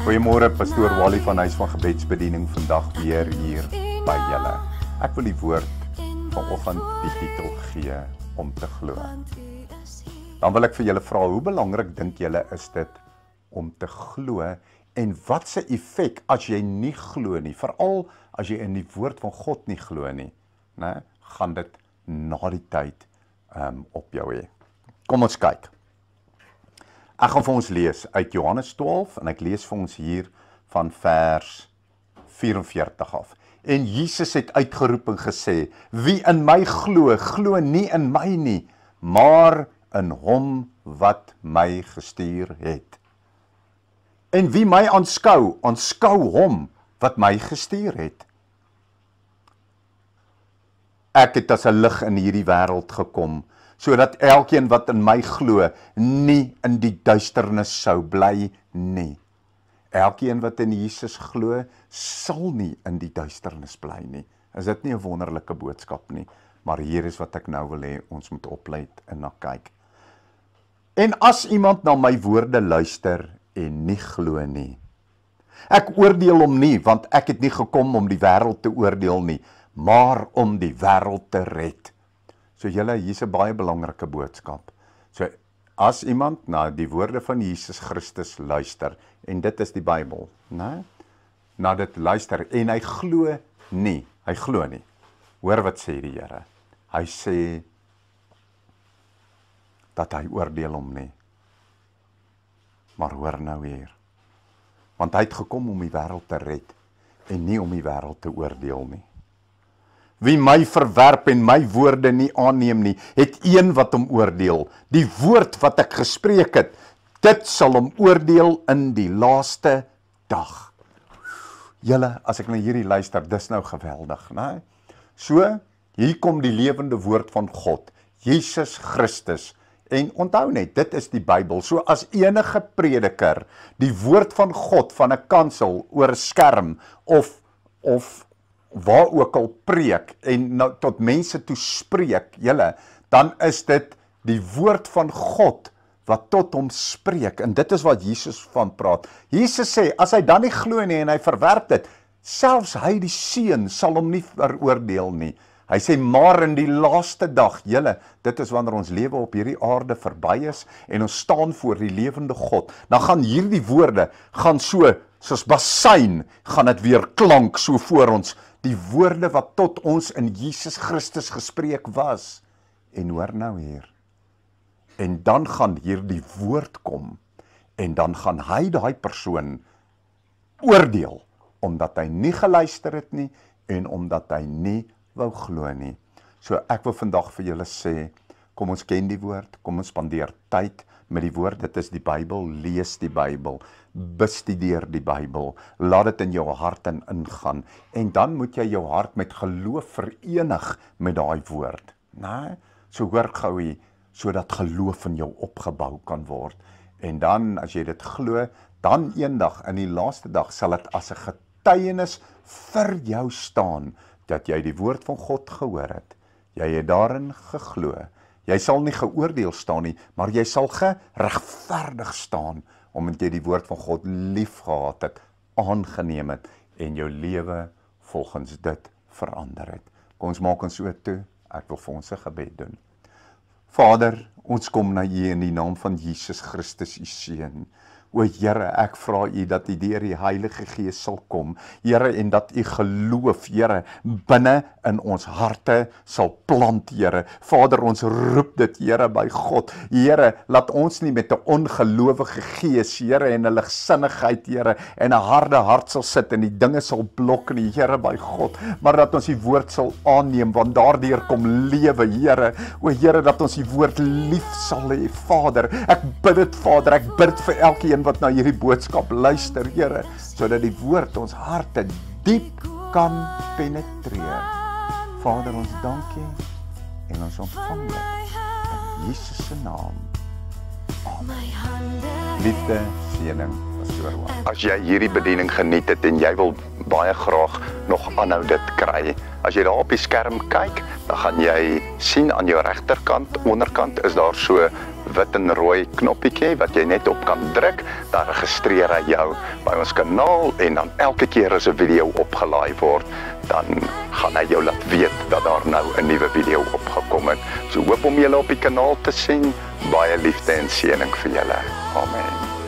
Goeiemôre, pastoor Wally van Huis van Gebedsbediening, vandag weer hier by julle. Ek wil die woord vanoggend die titel gee om te glo. Dan wil ek vir julle vra, hoe belangrik dink julle is dit om te glo en wat se effek as jy nie glo nie, veral as jy in die woord van God nie glo nie, né, gaan dit na die tyd op jou hê. Kom ons kyk. Ek gaan vir ons lees uit Johannes 12 en ek lees vir ons hier van vers 44 af. En Jesus het uitgeroep en gesê, wie in my glo, glo nie in my nie, maar in hom wat my gestuur het. En wie my aanskou, aanskou hom wat my gestuur het. Ek het as 'n lig in hierdie wêreld gekom, sodat elkeen wat in my glo, nie in die duisternis sou bly nie. Elkeen wat in Jesus glo, sal nie in die duisternis bly nie. Is dit nie 'n wonderlike boodskap nie? Maar hier is wat ek nou wil hê, ons moet oplet en na kyk. En as iemand na my woorde luister en nie glo nie, ek oordeel hom nie, want ek het nie gekom om die wêreld te oordeel nie, maar om die wêreld te red. So julle, hier's 'n baie belangrike boodskap. So as iemand na die woorde van Jesus Christus luister, en dit is die Bybel, né? Na dit luister en hy glo nie. Hoor wat sê die Here? Hy sê dat hy oordeel hom nie. Maar hoor nou hier. Want hy het gekom om die wêreld te red en nie om die wêreld te oordeel nie. Wie my verwerp en my woorde nie aanneem nie, het een wat hom oordeel. Die woord wat ek gespreek het, dit sal hom oordeel in die laaste dag. Julle, as ek na hierdie luister, dis nou geweldig, né? So, hier kom die lewende woord van God, Jesus Christus. En onthou net, dit is die Bybel. So as enige prediker die woord van God van 'n kansel oor 'n skerm of waar ook al preek en nou tot mense toe spreek, julle, dan is dit die woord van God wat tot hom spreek, en dit is wat Jesus van praat. Jesus sê, as hy dan nie glo nie en hy verwerp dit, selfs hy die seun sal hom nie veroordeel nie. Hy sê, maar in die laaste dag, julle, dit is wanneer ons lewe op hierdie aarde verby is en ons staan voor die lewende God, dan gaan hierdie woorde, gaan soos bassein, gaan dit weer klank so voor ons, die woorde wat tot ons in Jesus Christus gespreek was. En hoor nou hier. En dan gaan hier die woord kom, en dan gaan hy daai persoon oordeel, omdat hy nie geluister het nie, en omdat hy nie wou glo nie. So ek wil vandag vir julle sê, kom ons ken die woord, kom ons spandeer tyd met die woord, dit is die Bybel, lees die Bybel, bestudeer die Bybel, laat dit in jou hart ingaan, en dan moet jy jou hart met geloof verenig met daai woord. Nee? So hoor gou hier, sodat geloof in jou opgebou kan word. En dan, as jy dit glo, dan eendag, in die laaste dag, sal dit as 'n getuienis vir jou staan, dat jy die woord van God gehoor het. Jy het daarin geglo. Jy sal nie geoordeel staan nie, maar jy sal geregverdig staan, omdat jy die woord van God lief gehad het, aangeneem het, en jou lewe volgens dit verander het. Kom ons maak ons so toe, ek wil vir ons 'n gebed doen. Vader, ons kom na U in die naam van Jesus Christus, U Seun. O Here, ek vra U dat U deur die Heilige Gees sal kom, Here, en dat U geloof, Here, binne in ons harte sal plant, Here. Vader, ons roep dit, Here, by God. Here, laat ons nie met 'n ongelowige gees, Here, en 'n ligsinnigheid, Here, en 'n harde hart sal sit en die dinge sal blok nie, Here, by God, maar dat ons die woord sal aanneem, want daardeur kom lewe, Here. O Here, dat ons die woord lief sal hê, Vader. Ek bid dit, Vader, ek bid vir elkeen wat na hierdie boodskap luister, Here, sodat die woord ons harte diep kan penetreer. Vader, ons dankie en ons ontvang dit in Jesus se naam. Amen. Liefde, seëning As jy hierdie bediening geniet het en jy wil baie graag nog aanhou dit kry, as jy daar op die skerm kyk, dan gaan jy sien aan jou regterkant, onderkant is daar so wit en rooi knoppietjie wat jy net op kan druk, dan registreer hy jou by ons kanaal en dan elke keer as 'n video opgelaai word, dan gaan hy jou laat weet dat daar nou 'n nuwe video opgekom het. So hoop om julle op die kanaal te sien. Baie liefde en seëning vir julle. Amen.